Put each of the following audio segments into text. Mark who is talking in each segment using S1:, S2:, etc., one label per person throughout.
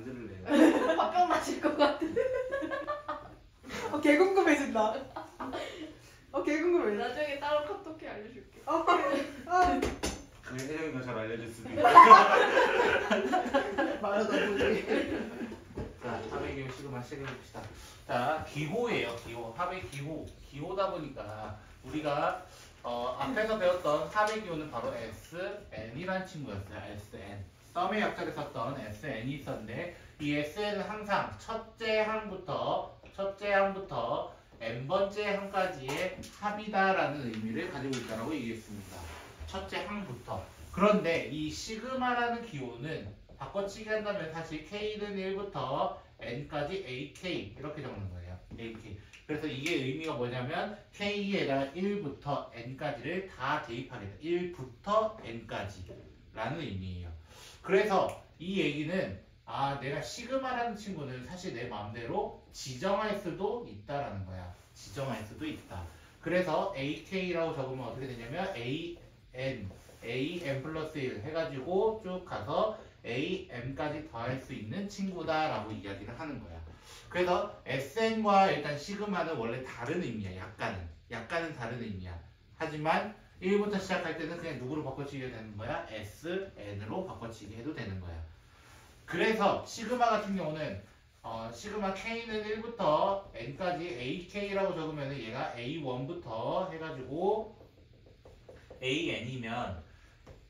S1: 안 들을래요.
S2: 밥병 마실 것 같아.
S3: 개 궁금해진다. 개 궁금해.
S2: 나중에 따로 카톡해 알려줄게.
S1: 그냥 혜정이가 잘 알려줄 수도 있고.
S3: 말하다 보니.
S1: 자, 합의 기호 시그마 시작해봅시다. 자, 기호예요. 기호. 합의 기호. 기호다 보니까 우리가 앞에서 배웠던 합의 기호는 바로 SN이란 친구였어요. SN. 썸의 약자를 썼던 SN이 있었는데 이 SN은 항상 첫째 항부터 n번째 항까지의 합이다라는 의미를 가지고 있다고 얘기했습니다. 첫째 항부터. 그런데 이 시그마라는 기호는 바꿔치기 한다면 사실 K는 1부터 N까지 AK 이렇게 적는 거예요. AK. 그래서 이게 의미가 뭐냐면 K에다 1부터 N까지를 다 대입하겠다. 1부터 N까지 라는 의미예요. 그래서 이 얘기는 내가 시그마라는 친구는 사실 내 마음대로 지정할 수도 있다라는 거야. 지정할 수도 있다. 그래서 AK라고 적으면 어떻게 되냐면 AN 플러스 1 해가지고 쭉 가서 AM까지 더할 수 있는 친구다라고 이야기를 하는 거야. 그래서 SN과 일단 시그마는 원래 다른 의미야. 약간은 다른 의미야. 하지만 1부터 시작할 때는 그냥 누구로 바꿔치기 해도 되는 거야? SN으로 바꿔치기 해도 되는 거야. 그래서 시그마 같은 경우는 시그마 K는 1부터 N까지 AK라고 적으면 얘가 A1부터 해가지고 AN이면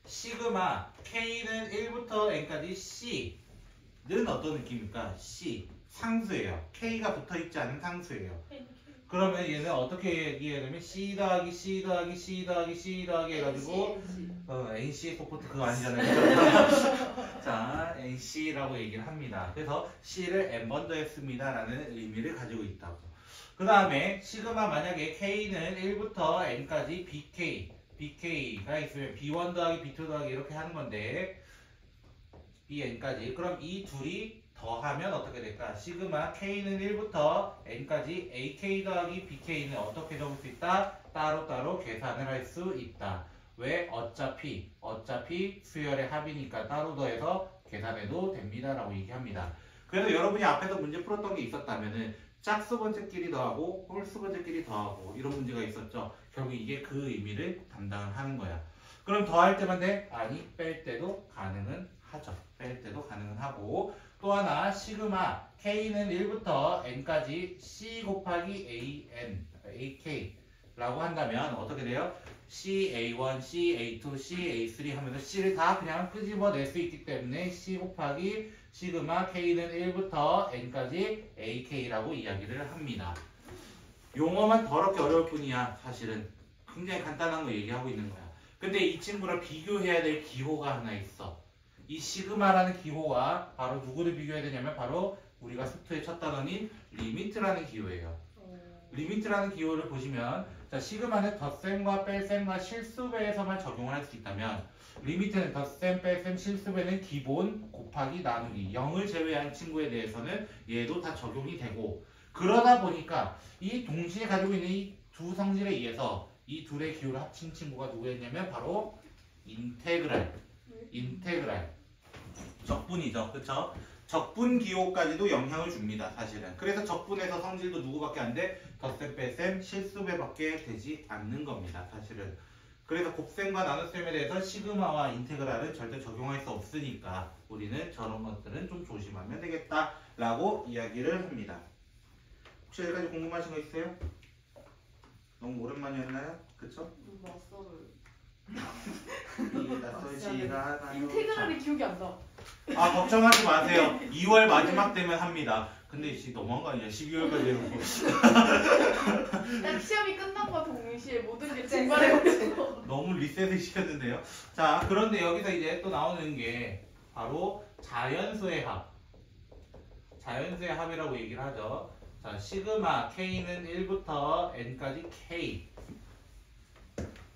S1: 시그마 K는 1부터 N까지 C는 어떤 느낌입니까? C 상수예요. K가 붙어있지 않은 상수예요. 그러면 얘는 어떻게 얘기해야 되면 C 더하기 C 더하기 C 더하기 C 더하기 해가지고 NC 소프트 그거 아니잖아요. 자, NC라고 얘기를 합니다. 그래서 C를 N번 더했습니다 라는 의미를 가지고 있다고. 그 다음에 시그마 만약에 K는 1부터 N까지 BK가 있으면 B1 더하기 B2 더하기 이렇게 하는 건데 BN까지. 그럼 이 둘이 더하면 어떻게 될까? 시그마 K는 1부터 N까지 AK 더하기 BK는 어떻게 적을 수 있다? 따로따로 계산을 할 수 있다. 왜? 어차피 수열의 합이니까 따로 더해서 계산해도 됩니다 라고 얘기합니다. 그래서 여러분이 앞에서 문제 풀었던 게 있었다면은 짝수 번째끼리 더하고 홀수 번째끼리 더하고 이런 문제가 있었죠. 결국 이게 그 의미를 담당하는 거야. 그럼 더할 때만 돼? 아니, 뺄 때도 가능은 하죠. 뺄 때도 가능은 하고, 또 하나 시그마 K는 1부터 N까지 C 곱하기 AK라고 한다면 어떻게 돼요? CA1, CA2, CA3 하면서 C를 다 그냥 끄집어낼 수 있기 때문에 C 곱하기 시그마 K는 1부터 N까지 AK라고 이야기를 합니다. 용어만 더럽게 어려울 뿐이야. 사실은 굉장히 간단한 거 얘기하고 있는 거야. 근데 이 친구랑 비교해야 될 기호가 하나 있어. 이 시그마라는 기호와 바로 누구를 비교해야 되냐면 바로 우리가 수트의 첫 단원인 리미트라는 기호예요. 리미트라는 기호를 보시면 자, 시그마는 덧셈과 뺄셈과 실수배에서만 적용을 할 수 있다면 리미트는 덧셈, 뺄셈, 실수배는 기본 곱하기 나누기 0을 제외한 친구에 대해서는 얘도 다 적용이 되고, 그러다 보니까 이 동시에 가지고 있는 이 두 성질에 의해서 이 둘의 기호를 합친 친구가 누구였냐면 바로 인테그랄 적분이죠. 그쵸? 적분 기호까지도 영향을 줍니다. 사실은. 그래서 적분에서 성질도 누구밖에 안 돼? 덧셈, 뺄셈, 실수배밖에 되지 않는 겁니다. 사실은. 그래서 곱셈과 나눗셈에 대해서 시그마와 인테그랄은 절대 적용할 수 없으니까 우리는 저런 것들은 좀 조심하면 되겠다라고 이야기를 합니다. 혹시 여기까지 궁금하신 거 있어요? 너무 오랜만이었나요? 그쵸?
S2: 낯설어요.
S1: 이 낯선 시가 하나요?
S2: 인테그랄이 기억이 안 나.
S1: 걱정하지 마세요. 2월 마지막 되면 합니다. 근데 너무한 거 아니야? 12월까지 해놓고.
S2: 딱 시험이 끝난과 동시에 모든 게 증발해버렸어.
S1: 너무 리셋을 시켰는데요. 자, 그런데 여기서 이제 또 나오는 게 바로 자연수의 합. 자연수의 합이라고 얘기를 하죠. 자, 시그마 K는 1부터 N까지 K.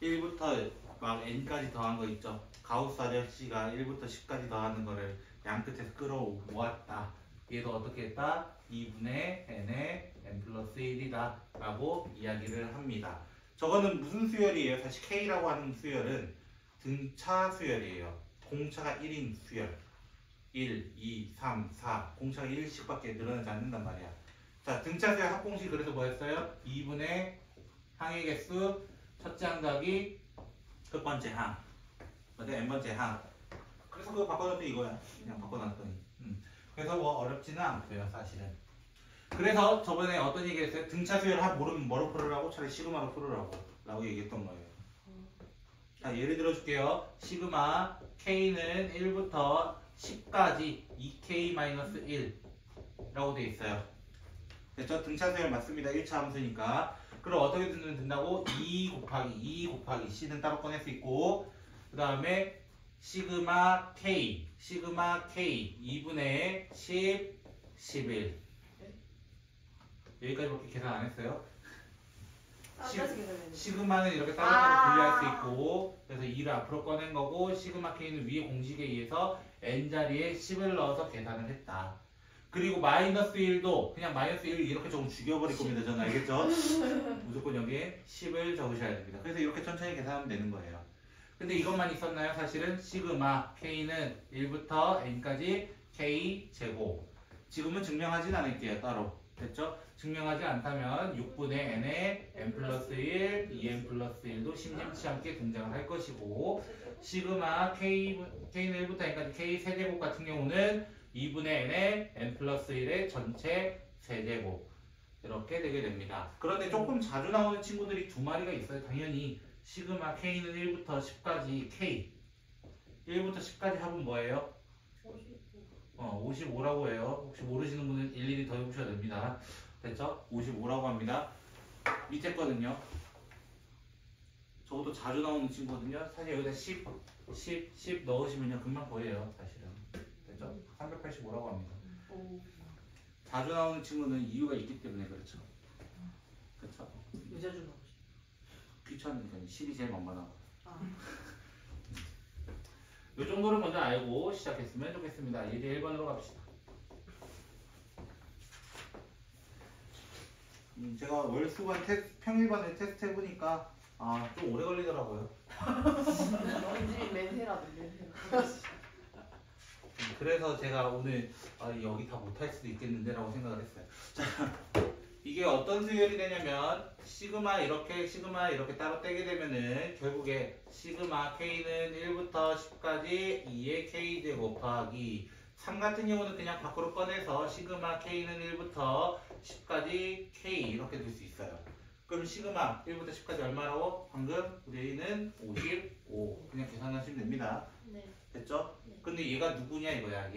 S1: 1부터 막 N까지 더한 거 있죠. 가우스 아저씨가 1부터 10까지 더하는 거를 양끝에서 끌어모았다. 얘도 어떻게 했다? 2분의 N의 N 플러스 1이다 라고 이야기를 합니다. 저거는 무슨 수열이에요? 사실 K라고 하는 수열은 등차 수열이에요. 공차가 1인 수열. 1, 2, 3, 4 공차가 1씩밖에 늘어나지 않는단 말이야. 자, 등차수의 합공식 그래서 뭐였어요? 2분의 항의 개수 첫째 항 더하기 첫 번째 항 맞아? n번째 항. 그래서 그거 바꿔놨더니 이거야. 그냥 바꿔놨더니 그래서 뭐 어렵지는 않고요 사실은. 그래서 저번에 어떤 얘기 했어요? 등차수열 합 모르면 뭐로 풀으라고? 차라리 시그마로 풀으라고 라고 얘기했던 거예요. 자, 예를 들어 줄게요. 시그마 K는 1부터 10까지 2K-1 라고 돼 있어요. 됐죠? 등차수열 맞습니다. 1차 함수니까. 그럼 어떻게 된다고? 2 곱하기 C는 따로 꺼낼 수 있고, 그 다음에 시그마 K 2분의 10, 11 여기까지밖에 계산 안 했어요. 시그마는 이렇게 따로따로 분리할 수 있고, 그래서 2를 앞으로 꺼낸 거고, 시그마 K는 위에 공식에 의해서 n자리에 10을 넣어서 계산을 했다. 그리고 마이너스 1도 그냥 마이너스 1 이렇게 조금 죽여버릴 겁니다. 저는 알겠죠? 무조건 여기에 10을 적으셔야 됩니다. 그래서 이렇게 천천히 계산하면 되는 거예요. 근데 이것만 있었나요? 사실은 시그마 K는 1부터 n까지 K 제곱. 지금은 증명하진 않을게요. 따로. 됐죠? 증명하지 않다면 6분의 n에 n 플러스 1, 2n 플러스 1도 심심치 않게 등장을 할 것이고, 시그마 K는 1부터 n까지 K 세제곱 같은 경우는 2분의 n에 n 플러스 1의 전체 세제곱 이렇게 되게 됩니다. 그런데 조금 자주 나오는 친구들이 두 마리가 있어요. 당연히 시그마 K는 1부터 10까지 K 1부터 10까지 합은 뭐예요? 55라고 해요. 혹시 모르시는 분은 일일이 더 해보셔야 됩니다. 됐죠? 55라고 합니다. 밑에 거는요. 저것도 자주 나오는 친구거든요. 사실 여기다 10 넣으시면요 금방 보여요. 사실은. 됐죠? 385라고 합니다. 자주 나오는 친구는 이유가 있기 때문에 그렇죠. 그렇죠?
S3: 왜 자주 나오지?
S1: 귀찮으니까 10이 제일 만만하고. 이 정도를 먼저 알고 시작했으면 좋겠습니다. 이제 1번으로 갑시다. 제가 월수반 평일반을 테스트 해보니까 좀 오래 걸리더라고요.
S2: 왠지 맨해라던데.
S1: 그래서 제가 오늘 여기 다 못할 수도 있겠는데 라고 생각을 했어요. 자, 이게 어떤 수열이 되냐면 시그마 이렇게 따로 떼게 되면은 결국에 시그마 K는 1부터 10까지 2의 K제 곱하기 3 같은 경우는 그냥 밖으로 꺼내서 시그마 K는 1부터 10까지 K 이렇게 될 수 있어요. 그럼 시그마 1부터 10까지 얼마라고? 방금 우리는 55 그냥 계산하시면 됩니다.
S2: 네.
S1: 됐죠?
S2: 네.
S1: 근데 얘가 누구냐 이거야.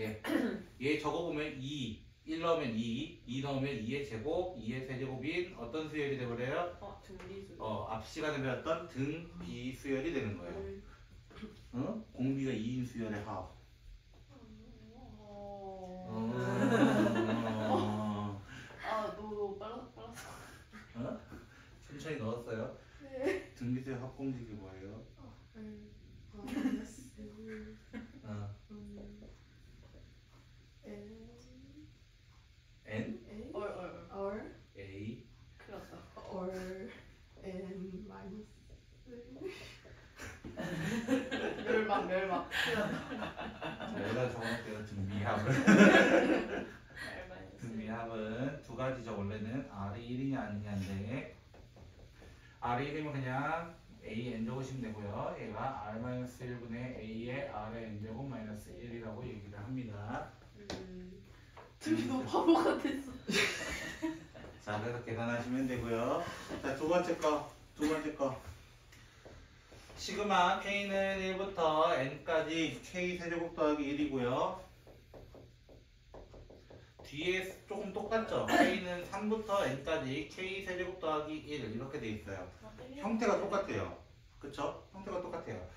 S1: 얘 적어보면 1 넣으면 2 넣으면 2의 제곱, 2의 세제곱인 어떤 수열이 되버려요?
S2: 등비수.
S1: 앞 시간에 배웠던 등 비수열이 되는 거예요. 공비가 2인 수열의 합.
S2: 너 빨랐어.
S1: 천천히 넣었어요.
S2: 네.
S1: 등비수열 합공식이 뭐예요? N?
S2: 얼.
S1: A
S2: 큰일 났다.
S3: 얼 n 마이너스
S2: 멸망.
S1: 자, 여기다 적어놓을게요. 등비합은 두 가지죠. 원래는 R이 1이냐 아니냐인데 R이 1이면 그냥 A n 적으시면 되고요. 얘가 R-1분의 A의 R의 n제곱 마이너스 1이라고 얘기를 합니다.
S2: 등이 너무 바보 같았어.
S1: 자, 그래서 계산하시면 되고요. 자, 두 번째 거. 시그마 K는 1부터 n까지 K 세제곱 더하기 1이고요. 뒤에 조금 똑같죠? K는 3부터 n까지 K 세제곱 더하기 1 이렇게 돼 있어요. 형태가 똑같아요. 그쵸? 형태가 똑같아요.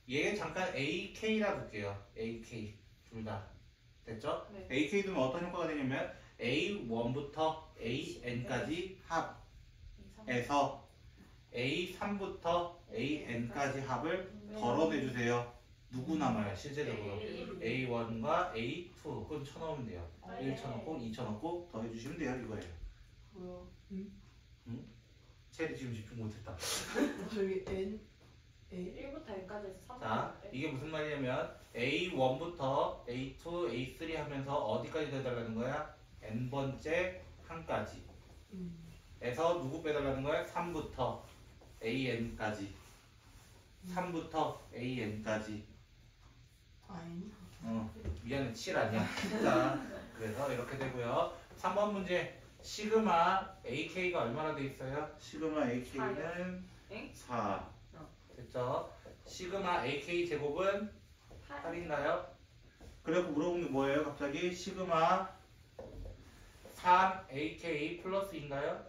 S1: 얘 잠깐 AK라 볼게요. AK 둘 다. 됐죠?
S2: 네.
S1: AK 두면 어떤 효과가 되냐면 A1부터 AN까지 합에서 A3부터 AN까지 합을 덜어내주세요. 누구 남아요? 실제적으로 A1과 A2 그건 쳐넣으면 돼요. 1 쳐넣고 2 쳐넣고 더해주시면 돼요. 이거예요.
S2: 뭐야?
S1: 체리 지금 집중 못했다.
S3: 저기 n A
S2: 1부터 N까지 3.
S1: 자, 이게 무슨 말이냐면 A1부터 A2, A3 하면서 어디까지 해달라는 거야? N번째 항까지 에서 누구 빼달라는 거야? 3부터 AN까지 3부터 AN까지
S3: 아니
S1: 미안해 7 아니야. 자, 그래서 이렇게 되고요. 3번 문제 시그마 AK가 얼마나 돼 있어요? 시그마 AK는
S2: 응?
S1: 4 됐죠? 시그마 AK 제곱은 8인가요? 그래갖고 물어본 게 뭐예요? 갑자기 시그마 3 AK 플러스인가요?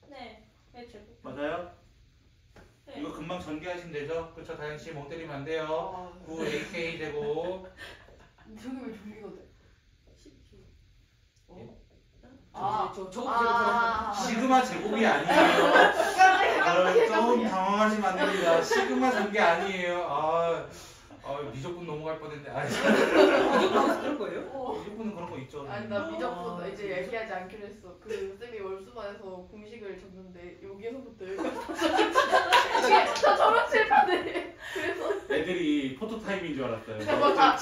S2: 네. 네, 제곱.
S1: 맞아요?
S2: 네.
S1: 이거 금방 전개하시면 되죠? 그렇죠? 다현씨 멍 때리면 안 돼요. 9 AK 제곱
S2: 저기 왜 종이가 돼? 10.
S1: 시그마 제곱이 아니에요. 좀 당황하시면 안 됩니다. 시그마 전개 아니에요. 미적분 넘어갈 뻔했네.
S4: 미적분 그런 거예요?
S1: 미적분은 그런 거 있죠.
S2: 아니 나 미적분 이제 얘기하지 않기로 했어. 그 쌤이 월수반에서 공식을 적는데 여기에서부터 여기까지 다 저런 칠판에. 그래서
S1: 애들이 포토타임인 줄 알았어요.
S2: 저거 다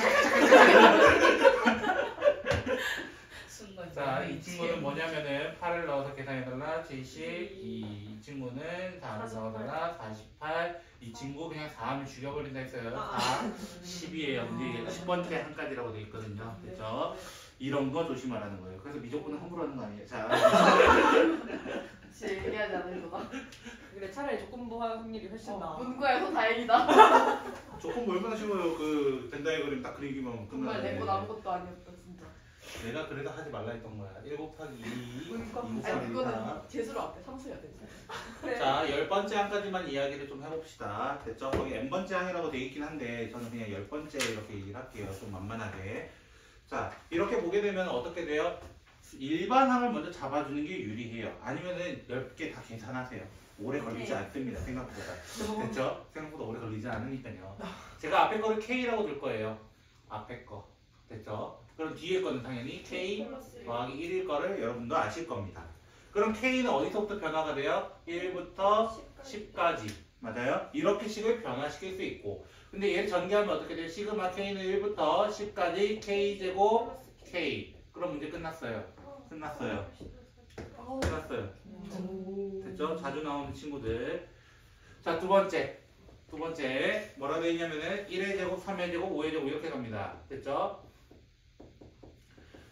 S4: 순간.
S1: 자, 이 친구는 뭐냐면은 8을 넣어서 계산해달라 70, 이 친구는 4를 넣어달라 48, 이 친구 그냥 4하면 죽여버린다 했어요. 4, 10이에요. 근데 10번째 한까지라고 돼 있거든요. 그렇죠? 이런 거 조심하라는 거예요. 그래서 미적분은 함부로 하는 거 아니에요. 자,
S2: 진짜 얘기하지 않을 거다.
S4: 그래 차라리 조건부 확률이 훨씬 나아.
S2: 문과에서 다행이다.
S1: 조금 얼마나 쉬워요. 그 벤다이 그림 딱 그리기만
S2: 정말
S1: 끝나네.
S2: 내건 아무것도 아니었다 진짜.
S1: 내가 그래도 하지 말라 했던 거야. 1 곱하기 2, 2
S2: 아니
S1: 곱하기 4.
S2: 그거는 재수로 앞에 상수야 돼.
S1: 자, 10번째 항까지만 이야기를 좀 해봅시다. 됐죠? 거기 n번째 항이라고 돼 있긴 한데 저는 그냥 10번째 이렇게 얘기를 할게요. 좀 만만하게. 자, 이렇게 보게 되면 어떻게 돼요? 일반 항을 먼저 잡아주는 게 유리해요. 아니면은 10개 다 계산하세요. 오래 걸리지 않습니다. 생각보다. 됐죠? 생각보다 오래 걸리지 않으니까요. 제가 앞에 거를 K라고 둘 거예요. 앞에 거. 됐죠? 그럼 뒤에 거는 당연히 K 더하기 1일 거를 여러분도 아실 겁니다. 그럼 K는 어디서부터 변화가 돼요? 1부터 10까지. 맞아요? 이렇게 식을 변화시킬 수 있고. 근데 얘를 전개하면 어떻게 돼요? 시그마 K는 1부터 10까지 K제곱 K. 그럼 문제 끝났어요. 끝났어요. 끝났어요. 됐죠? 자주 나오는 친구들. 자, 두 번째 뭐라고 되어 있냐면은 1의 제곱, 3의 제곱, 5의 제곱 이렇게 갑니다. 됐죠?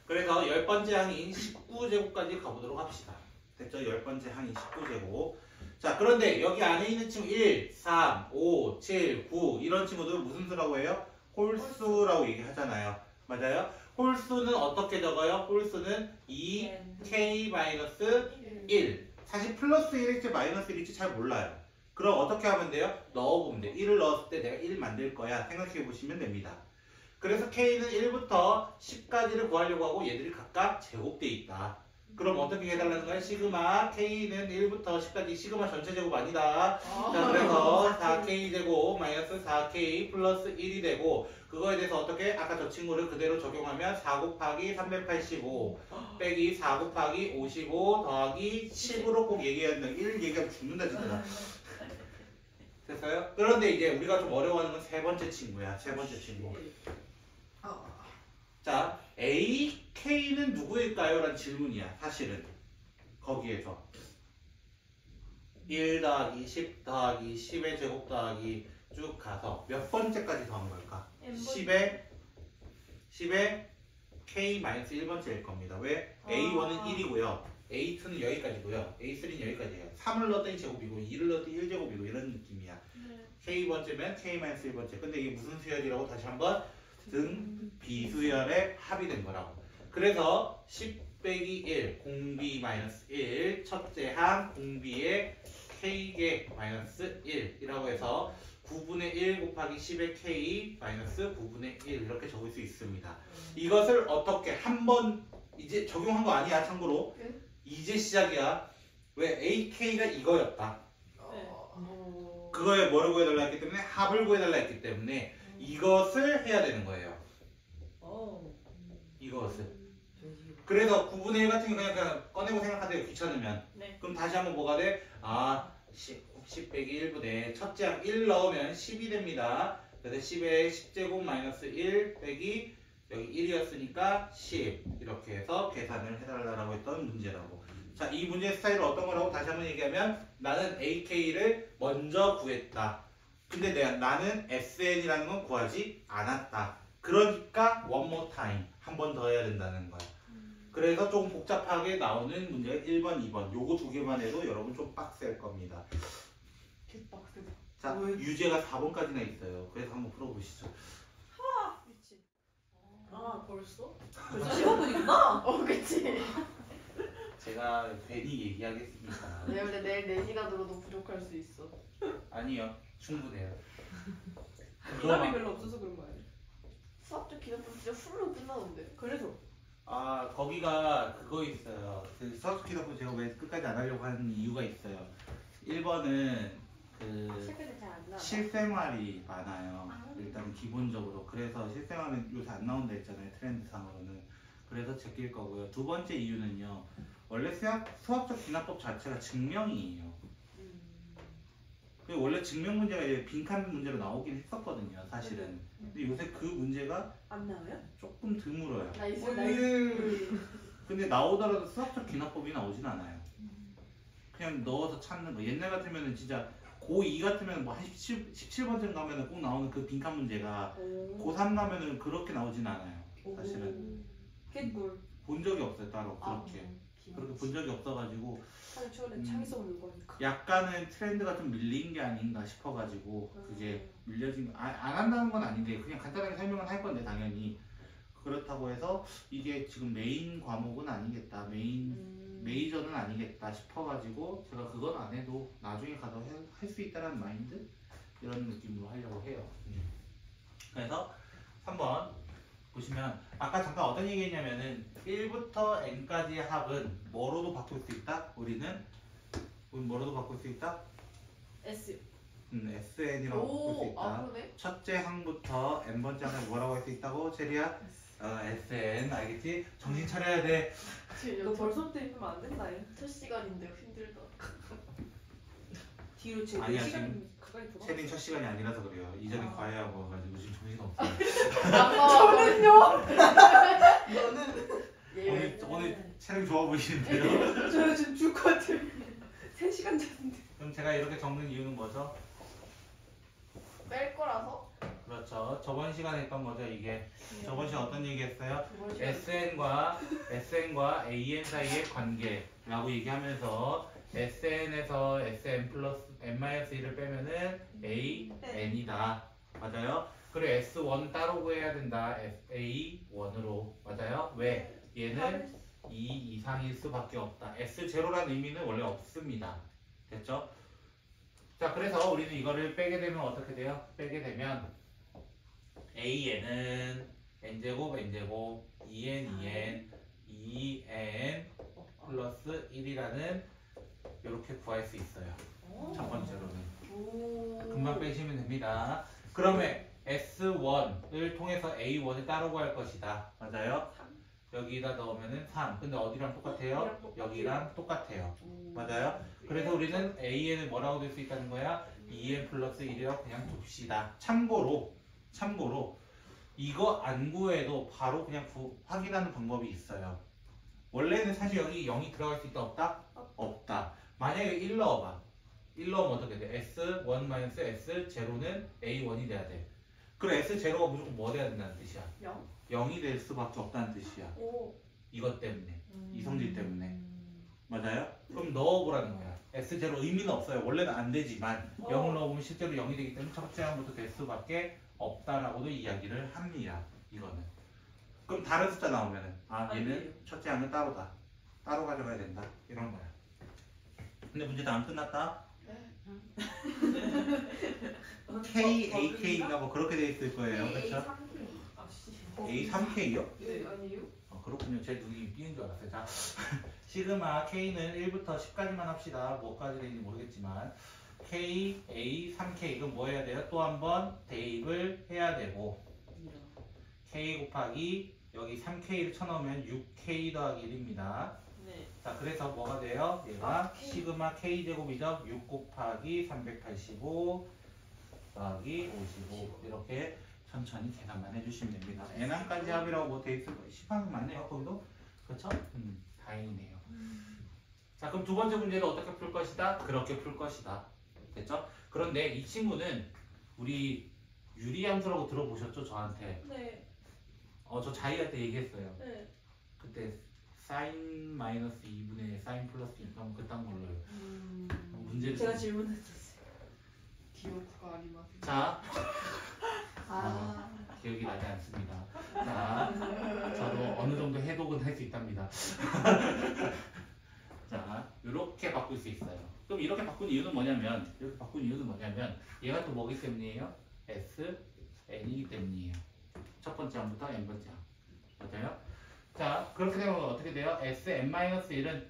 S1: 그래서 10번째 항인 19제곱까지 가보도록 합시다. 됐죠? 10번째 항인 19제곱. 자, 그런데 여기 안에 있는 친구 1, 3, 5, 7, 9 이런 친구들 무슨 수라고 해요? 홀수라고 얘기하잖아요. 맞아요? 홀수는 어떻게 적어요? 홀수는 2k-1. 사실 플러스 1일지 마이너스 1일지 잘 몰라요. 그럼 어떻게 하면 돼요? 넣어보면 돼요. 1을 넣었을 때 내가 1 만들 거야. 생각해 보시면 됩니다. 그래서 K는 1부터 10까지를 구하려고 하고 얘들이 각각 제곱돼 있다. 그럼 어떻게 해달라는 거야? 시그마 K는 1부터 10까지 시그마 전체 제곱 아니다. 자, 그래서 4K 제곱 마이너스 4K 플러스 1이 되고 그거에 대해서 어떻게? 아까 저 친구를 그대로 적용하면 4 곱하기 385 빼기 4 곱하기 55 더하기 10으로 꼭 얘기해야 된다. 1 얘기하면 죽는다 진짜. 됐어요? 그런데 이제 우리가 좀 어려워하는 건 세 번째 친구야. 세 번째 친구. 자, AK는 누구일까요? 라는 질문이야. 사실은 거기에서 1 더하기 10 더하기 10의 제곱 더하기 쭉 가서 몇 번째까지 더한 걸까? 10에 K-1번째일 겁니다. 왜? A1은 1이고요. A2는 여기까지고요. A3는 여기까지예요. 3을 넣었더니 제곱이고 2를 넣었더니 1제곱이고 이런 느낌이야. K 번째면 K-1번째. 근데 이게 무슨 수열이라고 다시 한번 등 비수열의 합이 된 거라고. 그래서 10 빼기 1 공비 마이너스 1 첫째 항 공비의 K개 마이너스 1이라고 해서 9분의 1 곱하기 10의 K 마이너스 9분의 1 이렇게 적을 수 있습니다. 이것을 어떻게 한번 이제 적용한 거 아니야 참고로. 이제 시작이야. 왜? AK가 이거였다. 그거에 뭐를 구해달라 했기 때문에 합을 구해달라 했기 때문에 이것을 해야 되는 거예요. 이것을. 그래서 9분의 1 같은 경우 그냥 꺼내고 생각하세요. 귀찮으면.
S2: 네.
S1: 그럼 다시 한번 뭐가 돼? 10 빼기 1분의 첫째 항 1 넣으면 10이 됩니다. 그래서 10에 10제곱 마이너스 1 빼기 여기 1이었으니까 10 이렇게 해서 계산을 해달라고 했던 문제라고. 자, 이 문제 스타일은 어떤 거라고 다시 한번 얘기하면 나는 AK를 먼저 구했다. 근데 나는 SN이라는 건 구하지 않았다. 그러니까 one more time 한 번 더 해야 된다는 거야. 그래서 조금 복잡하게 나오는 문제가 1번, 2번 요거 두 개만 해도 여러분 좀 빡셀 겁니다.
S2: 개빡세다.
S1: 자, 유제가 4번까지나 있어요. 그래서 한번 풀어보시죠.
S2: 미친.
S3: 아 벌써?
S4: 벌써 15분이구나.
S2: 그치.
S1: 제가 괜히 얘기하겠습니까?
S2: 내가 근데 내일 4시간으로도 부족할 수 있어.
S1: 아니요, 충분해요.
S4: 기남이 별로 없어서 그런 거 아니야?
S2: 수학적 기능품 진짜 후루룩 끝나는데.
S4: 그래서
S1: 아, 거기가 그거 있어요. 그 수학 기록부 제가 왜 끝까지 안 하려고 하는 이유가 있어요. 1번은 그
S2: 실패는 잘안 나와.
S1: 실생활이 많아요. 일단 기본적으로. 그래서 실생활은 요새 안 나온다 했잖아요. 트렌드상으로는. 그래서 제낄 거고요. 두 번째 이유는요. 원래 수학적 기납법 자체가 증명이에요. 그리고 원래 증명 문제가 이제 빈칸 문제로 나오긴 했었거든요. 사실은. 근데 요새 그 문제가
S4: 안 나와요?
S1: 조금 드물어요.
S2: 나이스
S4: 어이.
S2: 나이스.
S1: 근데 나오더라도 수학적 기납법이 나오진 않아요. 그냥 넣어서 찾는 거. 옛날 같으면은 진짜 고2 같으면 뭐 한 17번쯤 가면은 꼭 나오는 그 빈칸 문제가 고3 가면은 그렇게 나오진 않아요. 사실은.
S4: 개꿀.
S1: 본 적이 없어요, 따로. 그렇게. 그렇게 본 적이 없어가지고
S4: 사실 저는 창의성 없는 거니까.
S1: 약간은 트렌드가 좀 밀린 게 아닌가 싶어가지고 그게 밀려진 안 한다는 건 아닌데 그냥 간단하게 설명은 할 건데 당연히 그렇다고 해서 이게 지금 메인 과목은 아니겠다 메이저는 아니겠다 싶어가지고 제가 그건 안 해도 나중에 가서 할 수 있다는 마인드 이런 느낌으로 하려고 해요. 그래서 3번 보시면 아까 잠깐 어떤 얘기했냐면은 1부터 n까지의 합은 뭐로도 바꿀 수 있다? 우리는 뭐로도 바꿀 수 있다?
S2: S.
S1: SN이라고 바꿀 수 있다.
S2: 아 그러네.
S1: 첫째 항부터 n번째 항을 뭐라고 할 수 있다고? 제리야? SN 알겠지? 정신 차려야 돼.
S4: 너 벌써부터 입으면 안 된다. 얘.
S2: 첫 시간인데 힘들다.
S4: 뒤로 제
S1: 아니야,
S4: 시간 가까이 들어.
S1: 채린 첫 시간이 아니라서 그래요. 이전에 과외하고 와가지고 지금 정신 없어요.
S2: 저는요.
S3: 너는
S1: 오늘 체력 좋아 보이시는데요?
S4: 저 지금 줄 것 같아요. 3시간 잤는데.
S1: 그럼 제가 이렇게 적는 이유는 뭐죠?
S2: 뺄 거라서.
S1: 그렇죠. 저번 시간에 했던 거죠, 이게. 저번 시간 어떤 얘기 했어요?
S2: 저번 시간.
S1: SN과 AN 사이의 관계라고 얘기하면서 SN에서 SN 플러스 N-1을 빼면은 AN이다. 맞아요? 그리고 S1 따로 구해야 된다. A1으로. 맞아요? 왜? 얘는 2 이상일 수밖에 없다. S0라는 의미는 원래 없습니다. 됐죠? 자, 그래서 우리는 이거를 빼게 되면 어떻게 돼요? 빼게 되면 AN은 n제곱 n제곱 2n 2n 플러스 1이라는 이렇게 구할 수 있어요. 첫 번째로는. 금방 빼시면 됩니다. 그러면 S1을 통해서 A1을 따로 구할 것이다. 맞아요? 여기다 넣으면은 3. 근데 어디랑 똑같아요? 여기랑 똑같아요. 맞아요? 그래서 우리는 AN을 뭐라고 될 수 있다는 거야? 2n 플러스 1이라고 그냥 둡시다. 참고로 이거 안 구해도 바로 그냥 확인하는 방법이 있어요. 원래는 사실 여기 0이 들어갈 수 있다 없다? 없다. 만약에 1 넣어봐. 1 넣으면 어떻게 돼? S1 S0는 A1이 돼야 돼. 그럼 S0가 무조건 뭐 돼야 된다는 뜻이야? 0이 될 수밖에 없다는 뜻이야. 이것 때문에. 이 성질 때문에. 맞아요? 그럼 넣어보라는 거야. S0 의미는 없어요. 원래는 안 되지만 0을 넣어보면 실제로 0이 되기 때문에 첫째 항부터 될 수밖에 없다라고도 이야기를 합니다. 이거는. 그럼 다른 숫자 나오면은 얘는 첫째 항은 따로다. 따로 가져가야 된다. 이런 거야. 근데 문제 다 안 끝났다. KAK인가 뭐 그렇게 돼 있을 거예요. 그렇죠? A3K요?
S2: 네 아니요?
S1: 그렇군요. 제 눈이 띄는 줄 알았어요. 자, 시그마 K는 1부터 10까지만 합시다. 뭐까지 되는지 모르겠지만 K, A, 3K 이건 뭐 해야 돼요? 또 한 번 대입을 해야 되고 K 곱하기 여기 3K를 쳐넣으면 6K 더하기 1입니다.
S3: 네.
S1: 자, 그래서 뭐가 돼요? 얘가 시그마 K제곱이죠? 6 곱하기 385 더하기 55 이렇게 천천히 계산만 해주시면 됩니다. N항까지 합이라고 뭐 돼 있을 거예요. 10항 맞네요, 거기도? 그렇죠? 다행이네요. 자, 그럼 두 번째 문제를 어떻게 풀 것이다? 그렇게 풀 것이다. 됐죠? 그런데 이 친구는 우리 유리함수라고 들어보셨죠? 저한테.
S3: 네.
S1: 저 자이한테 얘기했어요.
S3: 네.
S1: 그때 사인 마이너스 2분의 사인 플러스 2면 그딴 걸로요. 문제를
S3: 제가 질문했었어요.
S2: 기억가 아니면.
S1: 자, 기억이 나지 않습니다. 자, 저도 어느 정도 해독은 할 수 있답니다. 자, 이렇게 바꿀 수 있어요. 그럼 이렇게 바꾼 이유는 뭐냐면, 얘가 또 뭐기 때문이에요? S, N이기 때문이에요. 첫 번째 항부터 N 번째 항. 맞아요? 자, 그렇게 되면 어떻게 돼요? Sn-1은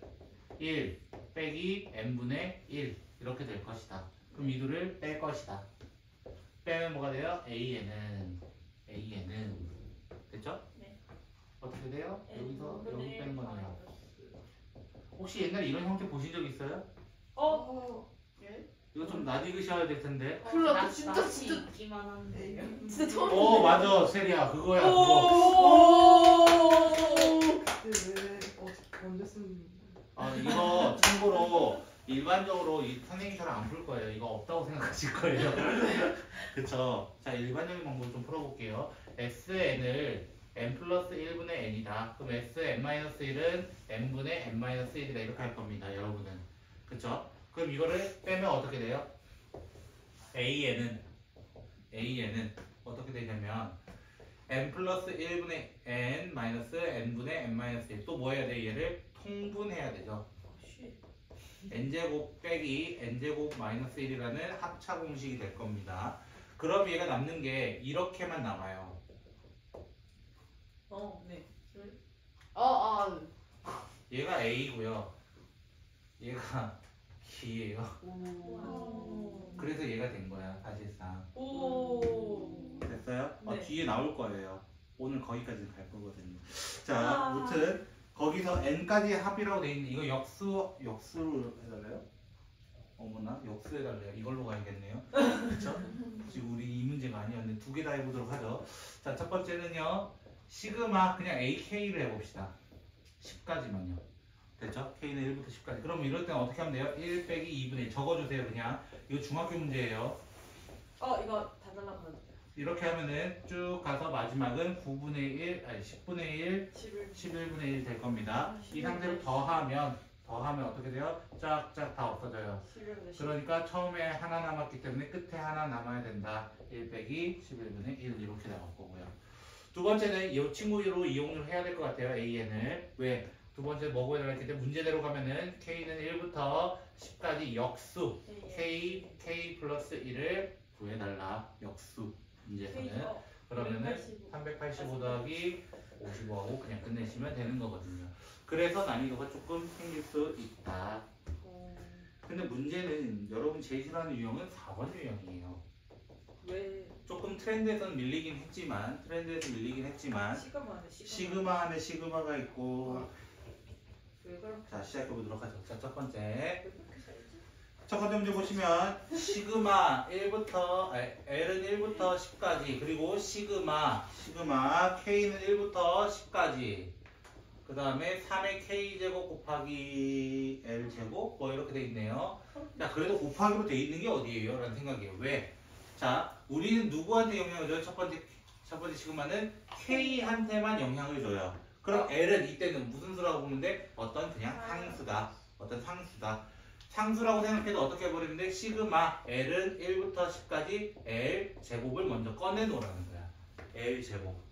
S1: 1 빼기 N분의 1 이렇게 될 것이다. 그럼 이 둘을 뺄 것이다. 빼면 뭐가 돼요? AN은 됐죠?
S3: 네.
S1: 어떻게 돼요? 여기서
S3: N분의
S1: 여기 빼는 거네요.
S3: 마이너스.
S1: 혹시 옛날에 이런 형태 보신 적 있어요?
S2: 예?
S1: 이거 좀 낯익으셔야 될 텐데.
S2: 몰라,
S3: 나-
S2: 진짜,
S3: 낯이
S2: 진짜.
S3: 있기만 한데.
S2: 진짜 처음.
S1: 맞아, 세리야, 그거야, 그거.
S4: 네. 언제 쓰는?
S1: 이거 참고로 일반적으로 선생님처럼 안 풀 거예요. 이거 없다고 생각하실 거예요. 그쵸? 자, 일반적인 방법을 좀 풀어볼게요. SN을 n 플러스 1분의 n이다. 그럼 Sn-1은 n분의 n-1이다. 이렇게 할 겁니다, 여러분은. 그쵸? 그럼 이거를 빼면 어떻게 돼요? AN은 어떻게 되냐면 n 플러스 1분의 n 마이너스 n분의 n-1. 또 뭐 해야 돼? 얘를 통분해야 되죠. n제곱 빼기 n제곱 마이너스 1이라는 합차 공식이 될 겁니다. 그럼 얘가 남는 게 이렇게만 남아요.
S3: 네.
S1: 얘가 A고요. 얘가 B예요.
S3: 오.
S1: 그래서 얘가 된 거야, 사실상.
S3: 오.
S1: 됐어요?
S3: 네.
S1: 뒤에 나올 거예요. 오늘 거기까지 갈 거거든요. 자, 아무튼 거기서 n까지 합이라고 돼 있는데 이거 역수로 해달래요? 어머나, 역수 해달래요. 이걸로 가야겠네요. 그렇죠? 지금 우리 이 문제가 아니었는데 두 개 다 해보도록 하죠. 자, 첫 번째는요. 시그마 그냥 AK를 해봅시다. 10까지만요. 됐죠? K는 1부터 10까지. 그럼 이럴 때는 어떻게 하면 돼요? 1 빼기 2분의 1 적어주세요. 그냥 이거 중학교 문제예요.
S3: 이거 다 잘라가면
S1: 이렇게 하면은 쭉 가서 마지막은 9분의 1, 아니 10분의 1, 11분의 1 될 겁니다. 이 상태로 더하면 어떻게 돼요? 쫙쫙 다 없어져요. 그러니까 처음에 하나 남았기 때문에 끝에 하나 남아야 된다. 1 빼기 11분의 1 이렇게 나올 거고요. 두 번째는 이 친구로 이용을 해야 될 것 같아요. AN을. 왜? 두 번째 뭐 구해달라 했을 때 문제대로 가면은 K는 1부터 10까지 역수 K 플러스 1을 구해달라. 역수 문제에서는. 그러면은 385 더하기 55하고 그냥 끝내시면 되는 거거든요. 그래서 난이도가 조금 생길 수 있다. 근데 문제는 여러분 제일 싫어하는 유형은 4번 유형이에요.
S3: 왜?
S1: 조금 트렌드에서는 밀리긴 했지만 시그마 안에 시그마가 있고.
S3: 왜 그렇게?
S1: 자, 시작해보도록 하죠. 자, 첫 번째 문제 보시면 시그마 1부터 L은 1부터 10까지 그리고 시그마 K는 1부터 10까지 그 다음에 3의 K제곱 곱하기 L제곱 뭐 이렇게 돼 있네요. 자, 그래도 곱하기로 돼 있는 게 어디예요? 라는 생각이에요. 왜? 자, 우리는 누구한테 영향을 줘요? 첫 번째 시그마는 K한테만 영향을 줘요. 그럼 L은 이때는 무슨 수라고 보는데 어떤 그냥 상수다. 상수라고 생각해도 어떻게 해버리는데 시그마 L은 1부터 10까지 L 제곱을 먼저 꺼내놓으라는 거야. L 제곱.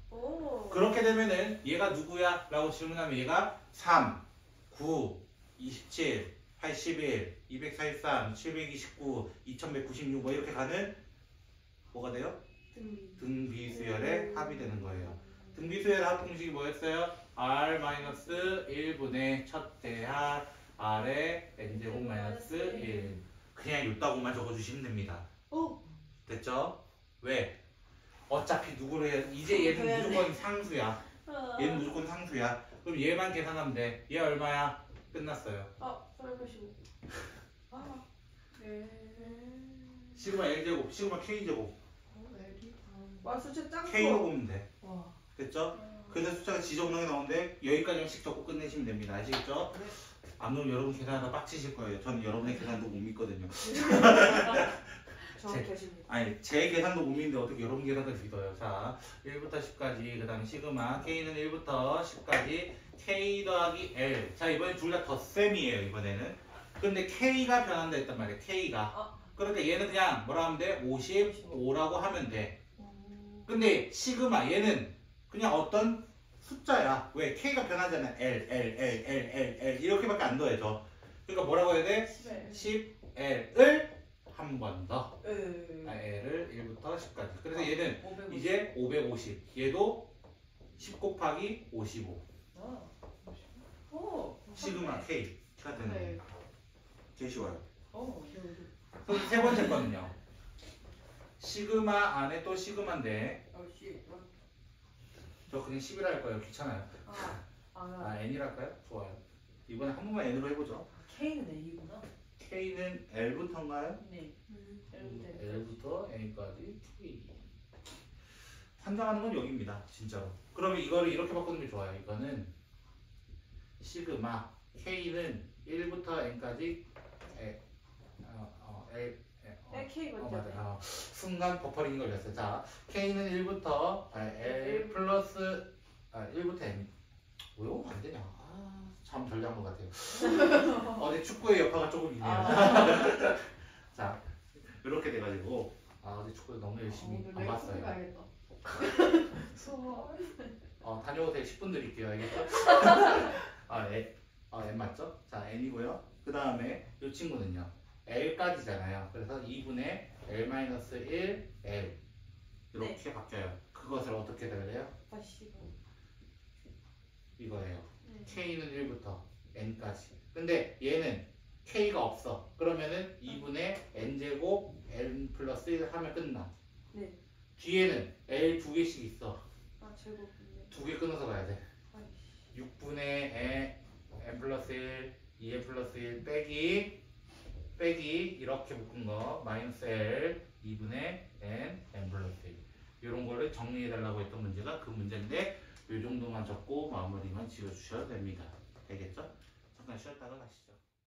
S1: 그렇게 되면은 얘가 누구야? 라고 질문하면 얘가 3, 9, 27, 81, 243, 729, 2196 뭐 이렇게 가는 뭐가 돼요? 등비수열의 합이 되는 거예요. 등비수열의 합 공식이 뭐였어요? R-1분의 첫 대합 R의 N제곱 마이너스 1 그냥 요따구만 적어주시면 됩니다. 됐죠? 왜? 어차피 누구를 해야 이제 얘는 무조건 상수야. 얘는 무조건 상수야. 그럼 얘만 계산하면 돼. 얘 얼마야? 끝났어요.
S2: 썰고 15.
S3: 아,
S2: 네.
S1: 시그마 L제곱, 시그마 K제곱.
S3: 와 숫자 짱
S1: K로
S3: 커.
S1: 보면 돼.
S4: 와.
S1: 됐죠? 그래서 숫자가 지저분하게 나오는데 여기까지만 씩 적고 끝내시면 됩니다. 아시겠죠? 안 그러면 여러분 계산하다 빡치실 거예요. 저는 여러분의 계산도 못 믿거든요.
S3: 저 계십니다.
S1: 아니 제 계산도 못 믿는데 어떻게 여러분 계산을 믿어요. 자 1부터 10까지 그 다음에 시그마 K는 1부터 10까지 K 더하기 L. 자 이번엔 둘 다 덧셈이에요. 이번에는. 근데 K가 변한다 했단 말이에요. K가. 그러니까 얘는 그냥 뭐라 하면 돼? 55라고 하면 돼. 근데 시그마 얘는 그냥 어떤 숫자야. 왜? K가 변하잖아. L 이렇게밖에 안 더해져. 그러니까 뭐라고 해야 돼? 10L을 한 번 더. L을 1부터 10까지. 그래서 얘는
S3: 550.
S1: 이제 550. 얘도 10 곱하기 55.
S3: 오.
S1: 시그마 K가 되는 거예요. 제일 쉬워요.
S3: 네.
S1: 그럼 세 번째 거는요. 시그마 안에 또 시그마인데 저 그냥 10이라 할 거예요. 귀찮아요. N이라 할까요? 좋아요. 이번에 한 번만 N으로 해보죠.
S3: K는 A구나.
S1: K는 L부터인가요?
S3: 네.
S1: L부터 N까지 K. 환장하는 건 여기입니다. 진짜로. 그러면 이거를 이렇게 바꾸는 게 좋아요. 이거는 시그마 K는 1부터 N까지
S3: K 먼저.
S1: 맞아. 순간 버퍼링이 걸렸어요. 자, K는 1부터 L 플러스 1부터 N. 왜 오면 안 되냐? 참 덜 잡은 것 같아요. 어제 축구의 여파가 조금 있네요. 자, 이렇게 돼가지고 어제 축구 너무 열심히 안 봤어요.
S2: 가야겠다.
S1: 다녀오세요. 10분 드릴게요. 알겠죠? N 맞죠? 자, N이고요. 그 다음에 이 친구는요. L까지잖아요. 그래서 2분의 L-1 L 이렇게 바뀌어요. 그것을 어떻게 들래요? 이거예요. K는 1부터 N까지. 근데 얘는 K가 없어. 그러면은 2분의 N제곱 N 플러스 1 하면 끝나.
S3: 네.
S1: 뒤에는 L 두 개씩 있어.
S2: 제곱.
S1: 두 개 끊어서 가야 돼. 6분의 N 플러스 1, 2N 플러스 1 빼기 이렇게 묶은 거 마이너스 L 2분의 N 플러스 1 이런 거를 정리해달라고 했던 문제가 그 문제인데 이 정도만 적고 마무리만 지어주셔야 됩니다. 되겠죠? 잠깐 쉬었다가 가시죠.